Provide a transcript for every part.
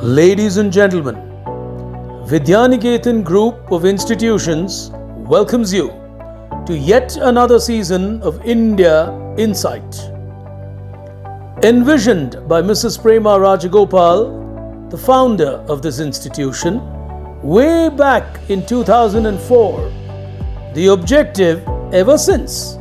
Ladies and gentlemen, Vidyaniketan Group of Institutions welcomes you to yet another season of India Insight. Envisioned by Mrs. Prema Rajagopal, the founder of this institution, way back in 2004, the objective ever since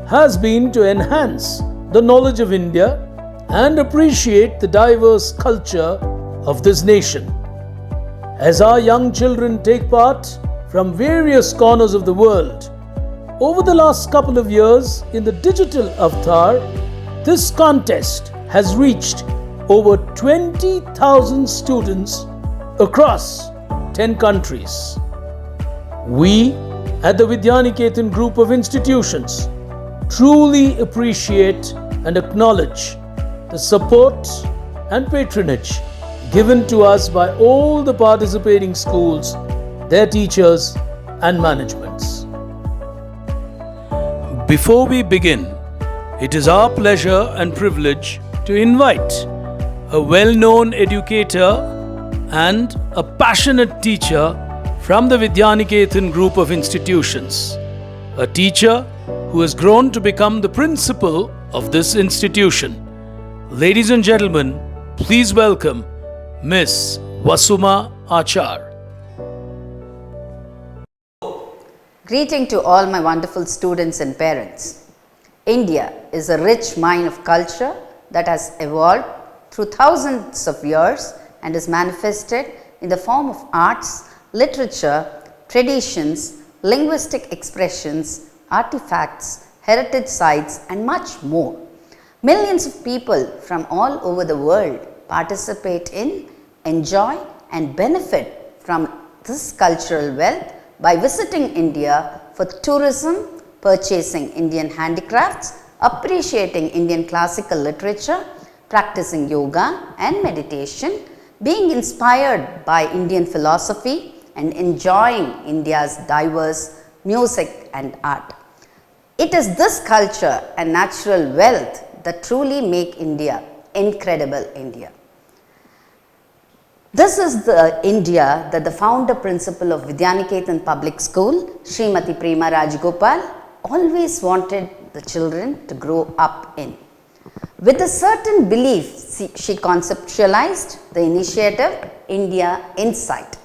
has been to enhance the knowledge of India and appreciate the diverse culture of this nation. As our young children take part from various corners of the world, over the last couple of years in the digital avatar, this contest has reached over 20,000 students across 10 countries. We at the Vidyaniketan Group of Institutions truly appreciate and acknowledge the support and patronage given to us by all the participating schools, their teachers and managements. Before we begin, it is our pleasure and privilege to invite a well-known educator and a passionate teacher from the Vidyaniketan Group of Institutions, a teacher who has grown to become the principal of this institution. Ladies and gentlemen, please welcome Miss Vasuma Achar. Greeting to all my wonderful students and parents. India is a rich mine of culture that has evolved through thousands of years and is manifested in the form of arts, literature, traditions, linguistic expressions, artifacts, heritage sites and much more. Millions of people from all over the world participate in, enjoy and benefit from this cultural wealth by visiting India for tourism, purchasing Indian handicrafts, appreciating Indian classical literature, practicing yoga and meditation, being inspired by Indian philosophy and enjoying India's diverse music and art. It is this culture and natural wealth that truly make India incredible India. This is the India that the founder principal of Vidyaniketan Public School, Srimati Prema Rajagopal, always wanted the children to grow up in. With a certain belief, she conceptualized the initiative India Insight.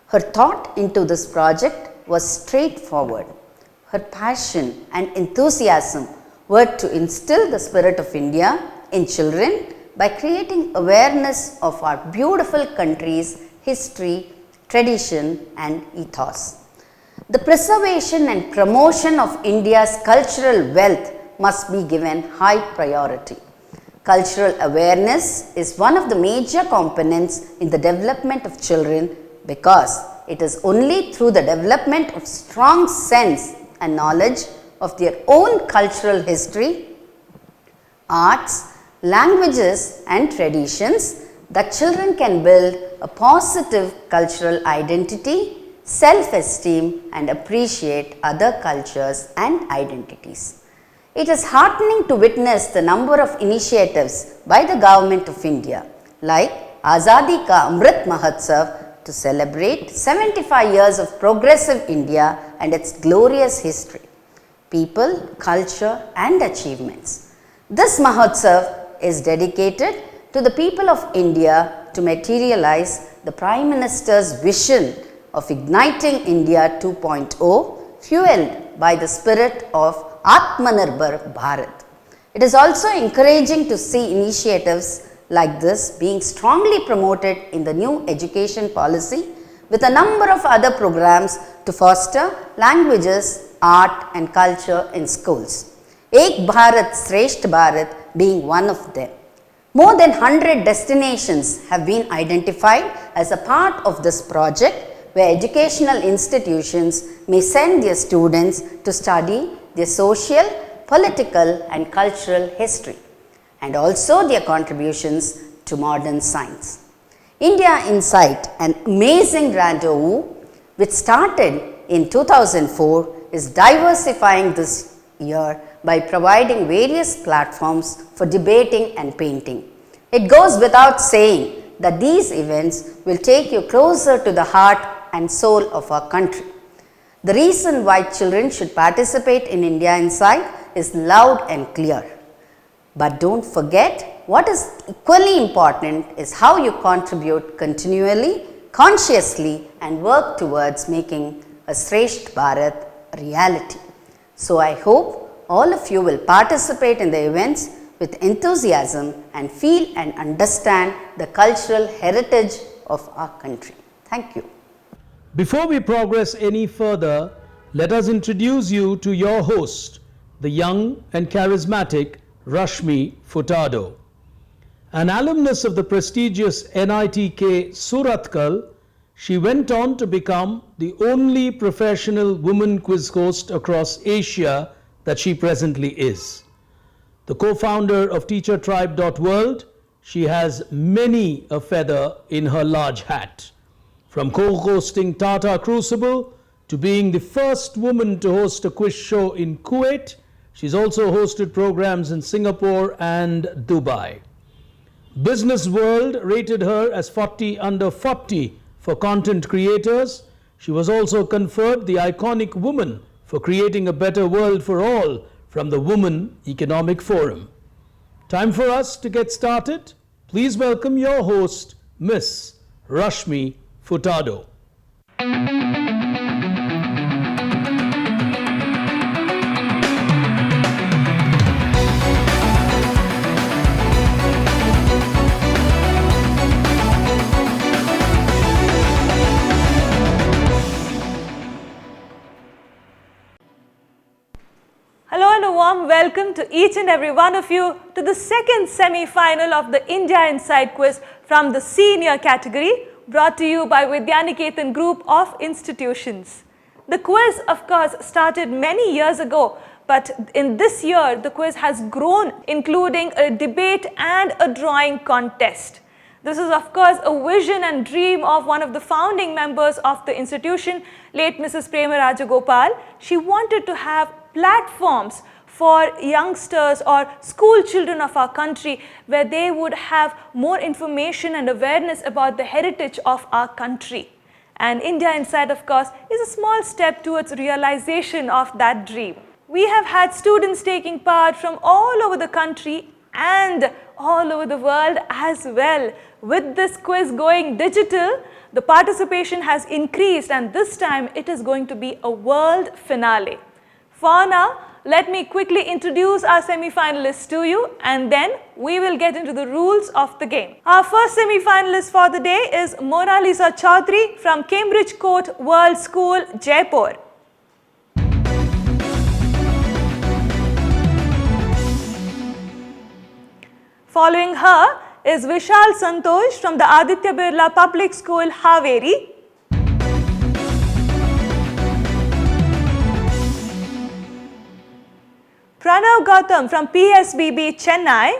Her thought into this project was straightforward. Her passion and enthusiasm were to instill the spirit of India in children by creating awareness of our beautiful country's history, tradition and ethos. The preservation and promotion of India's cultural wealth must be given high priority. Cultural awareness is one of the major components in the development of children because it is only through the development of strong sense and knowledge of their own cultural history, arts, languages and traditions that children can build a positive cultural identity, self-esteem and appreciate other cultures and identities. It is heartening to witness the number of initiatives by the Government of India like Azadi Ka Amrit Mahotsav to celebrate 75 years of progressive India and its glorious history, people, culture and achievements. This Mahotsav is dedicated to the people of India to materialize the Prime Minister's vision of igniting India 2.0 fueled by the spirit of Atmanirbhar Bharat. It is also encouraging to see initiatives like this being strongly promoted in the new education policy with a number of other programs to foster languages, art and culture in schools. Ek Bharat Shreshth Bharat being one of them. More than 100 destinations have been identified as a part of this project where educational institutions may send their students to study their social, political and cultural history and also their contributions to modern science. India Insight, an amazing rendezvous which started in 2004, is diversifying this year by providing various platforms for debating and painting. It goes without saying that these events will take you closer to the heart and soul of our country. The reason why children should participate in India Inside is loud and clear. But don't forget, what is equally important is how you contribute continually, consciously and work towards making a Shrestha Bharat a reality. So I hope all of you will participate in the events with enthusiasm and feel and understand the cultural heritage of our country. Thank you. Before we progress any further, let us introduce you to your host, the young and charismatic Rashmi Furtado. An alumnus of the prestigious NITK Surathkal, she went on to become the only professional woman quiz host across Asia that she presently is. The co-founder of teachertribe.world, she has many a feather in her large hat. From co-hosting Tata Crucible to being the first woman to host a quiz show in Kuwait, she's also hosted programs in Singapore and Dubai. Business World rated her as 40 under 40 for content creators. She was also conferred the iconic woman for creating a better world for all from the Women Economic Forum. Time for us to get started. Please welcome your host, Miss Rashmi Furtado. Hello and a warm welcome to each and every one of you to the second semi-final of the India Inside quiz from the senior category, brought to you by Vidyaniketan Group of Institutions. The quiz, of course, started many years ago, but in this year the quiz has grown, including a debate and a drawing contest. This is, of course, a vision and dream of one of the founding members of the institution, late Mrs. Prema Rajagopal. She wanted to have platforms for youngsters or school children of our country where they would have more information and awareness about the heritage of our country. And India Inside, of course, is a small step towards realization of that dream. We have had students taking part from all over the country and all over the world as well. With this quiz going digital, the participation has increased and this time it is going to be a world finale. For now, let me quickly introduce our semi-finalists to you and then we will get into the rules of the game. Our first semi-finalist for the day is Mona Lisa Chaudhary from Cambridge Court World School, Jaipur. Following her is Vishal Santosh from the Aditya Birla Public School, Haveri. Pranav Gautam from PSBB, Chennai.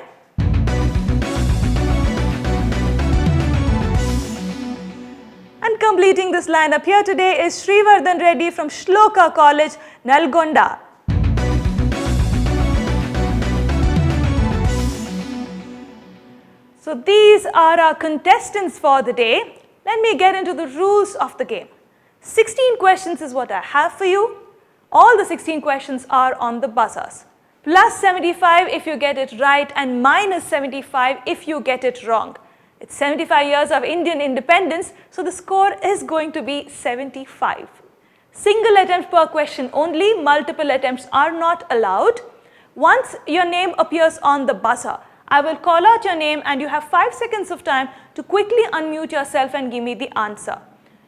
And completing this lineup here today is Srivardhan Reddy from Shloka College, Nalgonda. So these are our contestants for the day. Let me get into the rules of the game. 16 questions is what I have for you. All the 16 questions are on the buzzers. Plus 75 if you get it right and minus 75 if you get it wrong. It's 75 years of Indian independence, so the score is going to be 75. Single attempt per question only, multiple attempts are not allowed. Once your name appears on the buzzer, I will call out your name and you have 5 seconds of time to quickly unmute yourself and give me the answer.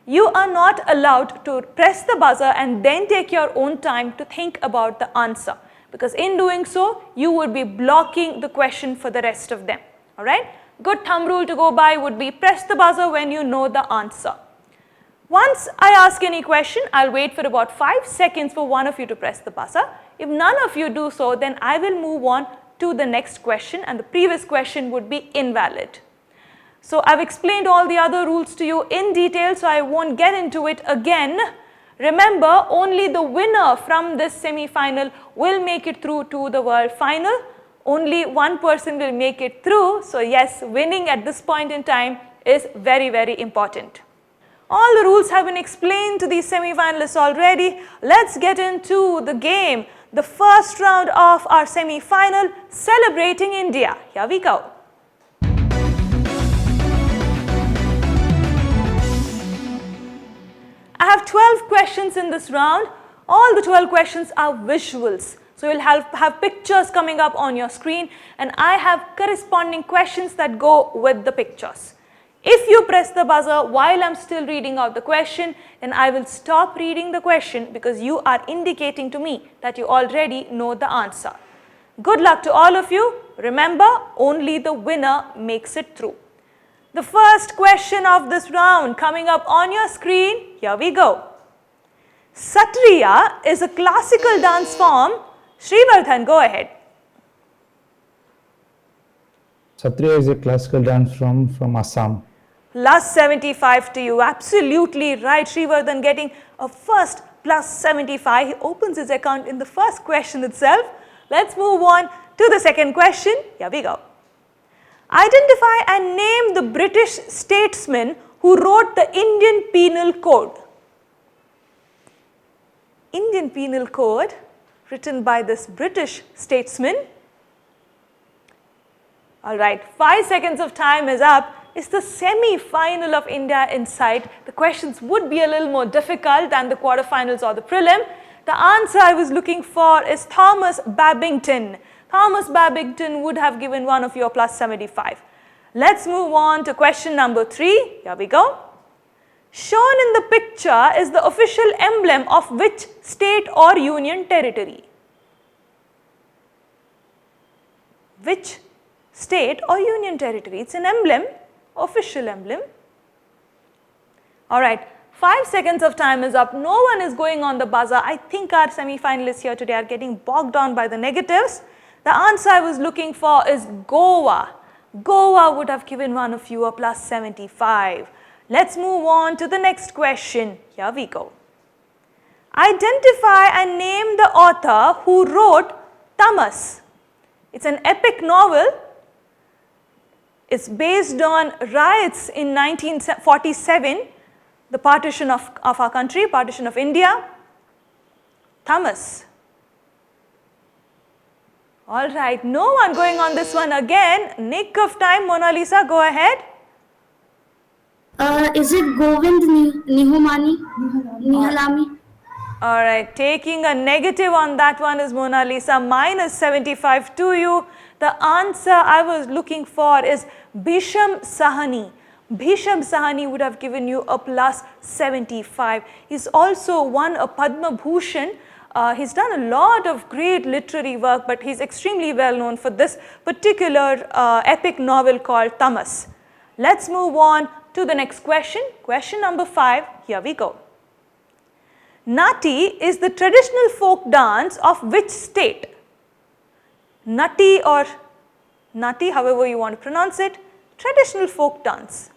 You are not allowed to press the buzzer and then take your own time to think about the answer, because in doing so, you would be blocking the question for the rest of them. Alright? Good thumb rule to go by would be press the buzzer when you know the answer. Once I ask any question, I'll wait for about 5 seconds for one of you to press the buzzer. If none of you do so, then I will move on to the next question and the previous question would be invalid. So I've explained all the other rules to you in detail, so I won't get into it again. Remember, only the winner from this semi-final will make it through to the world final. Only one person will make it through. So yes, winning at this point in time is very, very important. All the rules have been explained to these semi-finalists already. Let's get into the game. The first round of our semi-final, Celebrating India. Here we go. I have 12 questions in this round. All the 12 questions are visuals. So you'll have pictures coming up on your screen, and I have corresponding questions that go with the pictures. If you press the buzzer while I'm still reading out the question, then I will stop reading the question because you are indicating to me that you already know the answer. Good luck to all of you. Remember, only the winner makes it through. The first question of this round coming up on your screen, here we go. Satriya is a classical dance form. Srivardhan, go ahead. Satriya is a classical dance form from Assam. Plus 75 to you. Absolutely right. Srivardhan getting a first plus 75. He opens his account in the first question itself. Let's move on to the second question. Here we go. Identify and name the British statesman who wrote the Indian Penal Code. Indian Penal Code written by this British statesman. Alright, 5 seconds of time is up. It's the semi-final of India Inside. The questions would be a little more difficult than the quarterfinals or the prelim. The answer I was looking for is Thomas Babington. Thomas Babington would have given one of your plus 75. Let's move on to question number 3. Here we go. Shown in the picture is the official emblem of which state or union territory? Which state or union territory? It's an emblem, official emblem. Alright, 5 seconds of time is up. No one is going on the buzzer. I think our semi-finalists here today are getting bogged down by the negatives. The answer I was looking for is Goa. Goa would have given one of you a plus 75. Let's move on to the next question. Here we go. Identify and name the author who wrote Tamas. It's an epic novel. It's based on riots in 1947, the partition of our country, partition of India. Tamas. All right, no one going on this one again. Nick of time, Mona Lisa, go ahead. Is it Govind Nihalami? All right, taking a negative on that one is Mona Lisa, minus 75 to you. The answer I was looking for is Bhisham Sahani. Bhisham Sahani would have given you a plus 75. He's also won a Padma Bhushan. He's done a lot of great literary work, but he's extremely well known for this particular epic novel called Tamas. Let's move on to the next question. Question number 5. Here we go. Nati is the traditional folk dance of which state? Nati or Nati, however you want to pronounce it, traditional folk dance.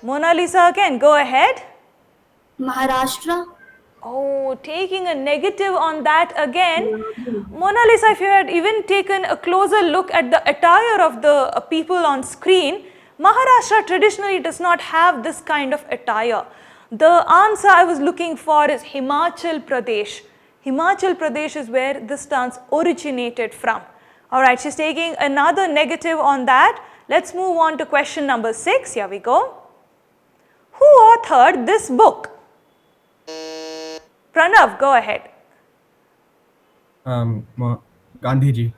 Mona Lisa again, go ahead. Maharashtra. Oh, taking a negative on that again. Mona Lisa, if you had even taken a closer look at the attire of the people on screen, Maharashtra traditionally does not have this kind of attire. The answer I was looking for is Himachal Pradesh. Himachal Pradesh is where this dance originated from. Alright, she's taking another negative on that. Let's move on to question number 6. Here we go. Who authored this book? Pranav, go ahead. Gandhiji.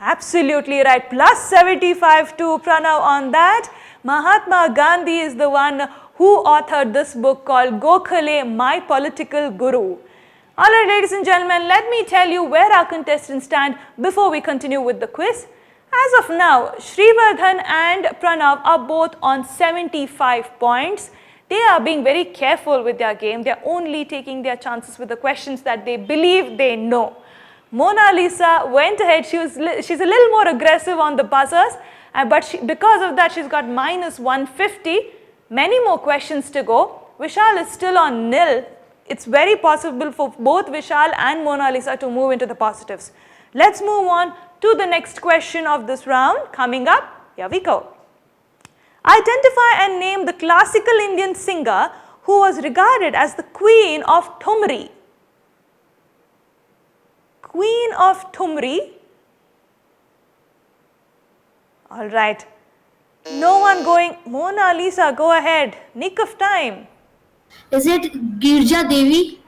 Absolutely right. Plus 75 to Pranav on that. Mahatma Gandhi is the one who authored this book called Gokhale, My Political Guru. Alright, ladies and gentlemen, let me tell you where our contestants stand before we continue with the quiz. As of now, Srivardhan and Pranav are both on 75 points. They are being very careful with their game. They are only taking their chances with the questions that they believe they know. Mona Lisa went ahead. She's a little more aggressive on the buzzers, but because of that, she's got minus 150. Many more questions to go. Vishal is still on nil. It's very possible for both Vishal and Mona Lisa to move into the positives. Let's move on to the next question of this round. Coming up, here we go. Identify and name the classical Indian singer who was regarded as the Queen of Thumri. Queen of Thumri. All right. No one going. Mona Lisa, go ahead. Nick of time. Is it Girja Devi?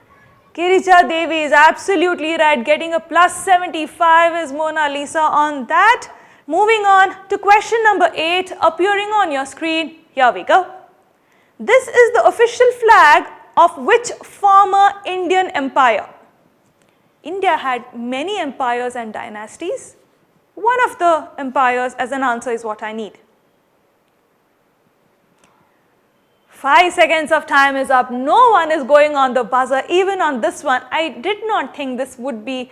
Girija Devi is absolutely right. Getting a plus 75 is Mona Lisa on that. Moving on to question number 8 appearing on your screen. Here we go. This is the official flag of which former Indian empire? India had many empires and dynasties. One of the empires as an answer is what I need. 5 seconds of time is up. No one is going on the buzzer. Even on this one, I did not think this would be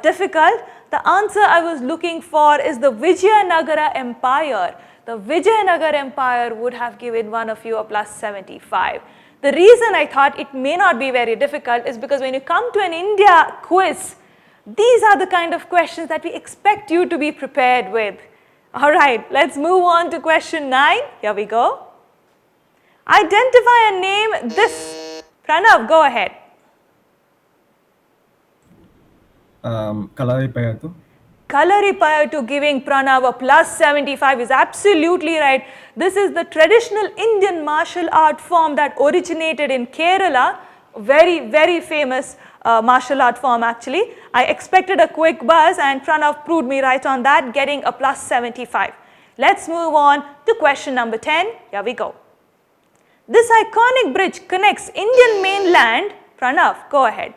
difficult. The answer I was looking for is the Vijayanagara Empire. The Vijayanagara Empire would have given one of you a plus 75. The reason I thought it may not be very difficult is because when you come to an India quiz, these are the kind of questions that we expect you to be prepared with. All right, let's move on to question 9. Here we go. Identify and name this. Pranav, go ahead. Kalaripayattu. Kalaripayattu giving Pranav a plus 75 is absolutely right. This is the traditional Indian martial art form that originated in Kerala. Very, very famous martial art form actually. I expected a quick buzz and Pranav proved me right on that, getting a plus 75. Let's move on to question number 10. Here we go. This iconic bridge connects Indian mainland. Pranav, go ahead.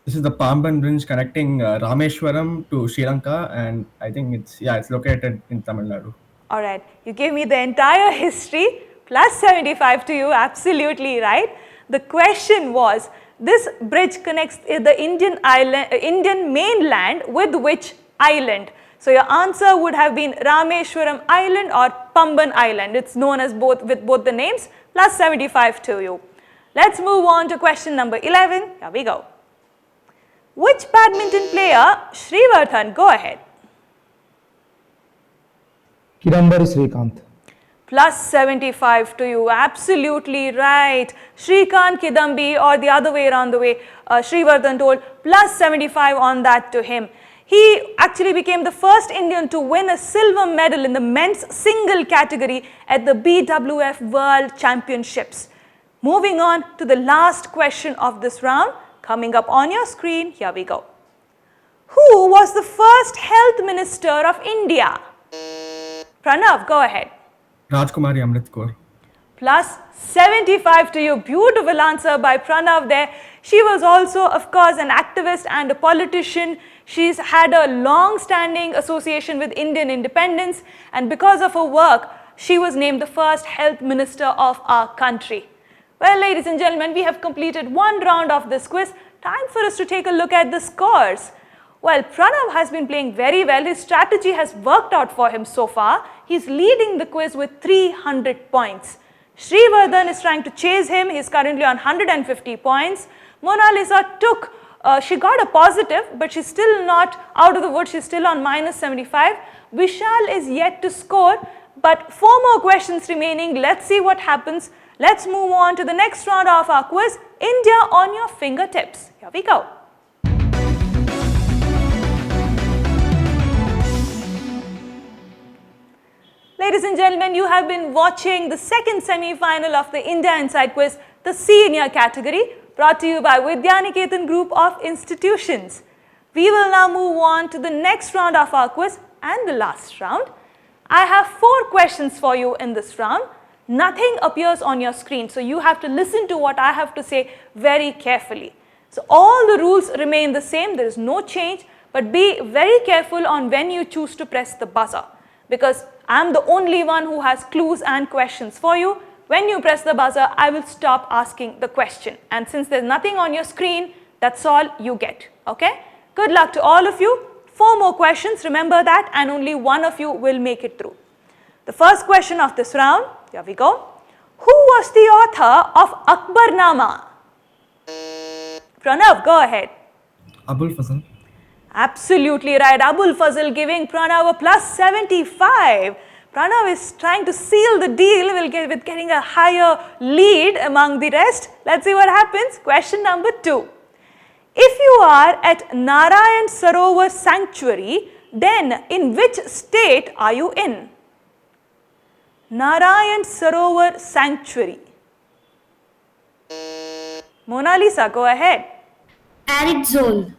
This is the Pamban Bridge connecting Rameshwaram to Sri Lanka, and I think it's located in Tamil Nadu. All right, you gave me the entire history, plus 75 to you, absolutely right. The question was, this bridge connects the Indian mainland with which island? So your answer would have been Rameshwaram Island or Pamban Island. It's known as both with both the names, plus 75 to you. Let's move on to question number 11. Here we go. Which badminton player? Shrivardhan, go ahead. Kidambari Srikanth. Plus 75 to you, absolutely right. Shrikant Kidambi, or the other way around the way Shrivardhan told, plus 75 on that to him. He actually became the first Indian to win a silver medal in the men's single category at the BWF World Championships. Moving on to the last question of this round, coming up on your screen, here we go. Who was the first health minister of India? Pranav, go ahead. Rajkumari Amrit Kaur. Plus 75 to you. Beautiful answer by Pranav there. She was also, of course, an activist and a politician. She's had a long-standing association with Indian independence, and because of her work, she was named the first health minister of our country. Well, ladies and gentlemen, we have completed one round of this quiz. Time for us to take a look at the scores. Well, Pranav has been playing very well. His strategy has worked out for him so far. He's leading the quiz with 300 points. Shrivardhan is trying to chase him. He's currently on 150 points. Mona Lisa she got a positive, but she's still not out of the woods. She's still on minus 75. Vishal is yet to score, but 4 more questions remaining. Let's see what happens. Let's move on to the next round of our quiz, India on your fingertips. Here we go. Ladies and gentlemen, you have been watching the second semi-final of the India Inside Quiz, the senior category, brought to you by Vidyaniketan Group of Institutions. We will now move on to the next round of our quiz and the last round. I have 4 questions for you in this round. Nothing appears on your screen, so you have to listen to what I have to say very carefully. So all the rules remain the same, there is no change, but be very careful on when you choose to press the buzzer, because I am the only one who has clues and questions for you. When you press the buzzer, I will stop asking the question. And since there's nothing on your screen, that's all you get. Okay? Good luck to all of you. 4 more questions, remember that, and only one of you will make it through. The first question of this round, here we go. Who was the author of Akbarnama? Pranav, go ahead. Abul Fazal. Absolutely right. Abul Fazal giving Pranav a plus 75. Pranav is trying to seal the deal with getting a higher lead among the rest. Let's see what happens. Question number 2. If you are at Narayan Sarovar Sanctuary, then in which state are you in? Narayan Sarovar Sanctuary. Mona Lisa, go ahead. Arid zone.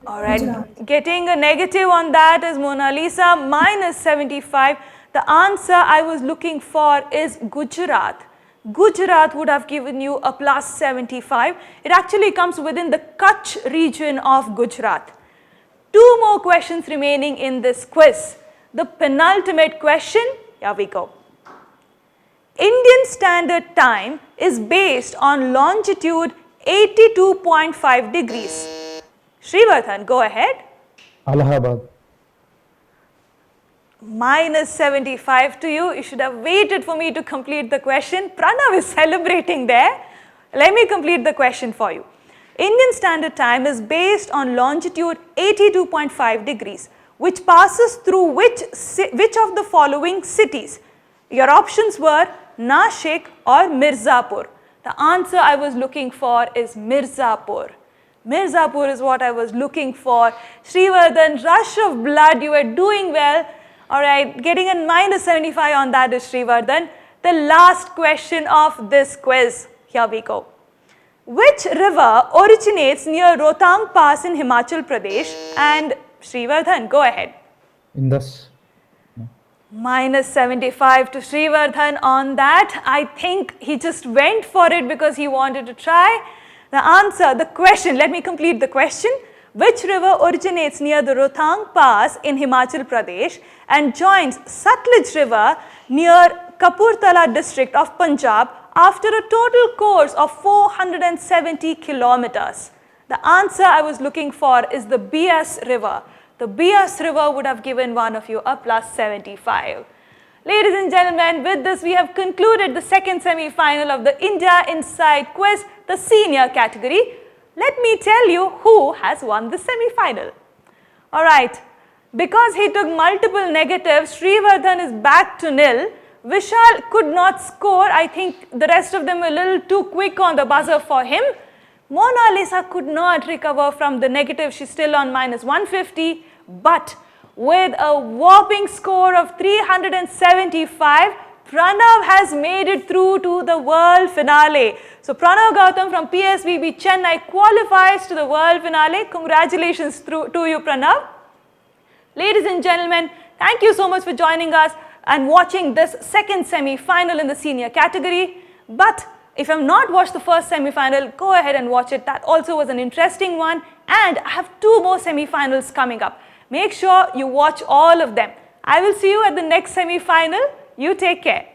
Alright, getting a negative on that is Mona Lisa, minus 75. The answer I was looking for is Gujarat. Gujarat would have given you a plus 75. It actually comes within the Kutch region of Gujarat. 2 more questions remaining in this quiz. The penultimate question, here we go. Indian Standard Time is based on longitude 82.5 degrees. Srivardhan, go ahead. Allahabad. Minus 75 to you. You should have waited for me to complete the question. Pranav is celebrating there. Let me complete the question for you. Indian Standard Time is based on longitude 82.5 degrees, which passes through which of the following cities? Your options were Nashik or Mirzapur. The answer I was looking for is Mirzapur. Mirzapur is what I was looking for. Srivardhan, rush of blood, you are doing well. Alright, getting a minus 75 on that is Srivardhan. The last question of this quiz. Here we go. Which river originates near Rohtang Pass in Himachal Pradesh? And Srivardhan, go ahead. Indus. Minus 75 to Srivardhan on that. I think he just went for it because he wanted to try. The answer, the question, let me complete the question. Which river originates near the Rohtang Pass in Himachal Pradesh and joins Sutlej River near Kapurthala district of Punjab after a total course of 470 kilometers? The answer I was looking for is the Bias River. The Bias River would have given one of you a plus 75. Ladies and gentlemen, with this we have concluded the second semi-final of the India Inside Quiz, the senior category. Let me tell you who has won the semi-final. Alright, because he took multiple negatives, Srivardhan is back to nil. Vishal could not score. I think the rest of them were a little too quick on the buzzer for him. Mona Lisa could not recover from the negative. She's still on minus 150. But with a whopping score of 375, Pranav has made it through to the world finale. So Pranav Gautam from PSBB Chennai qualifies to the world finale. Congratulations to you, Pranav. Ladies and gentlemen, thank you so much for joining us and watching this second semi-final in the senior category. But if you have not watched the first semi-final, go ahead and watch it. That also was an interesting one. And I have 2 more semi-finals coming up. Make sure you watch all of them. I will see you at the next semi-final. You take care.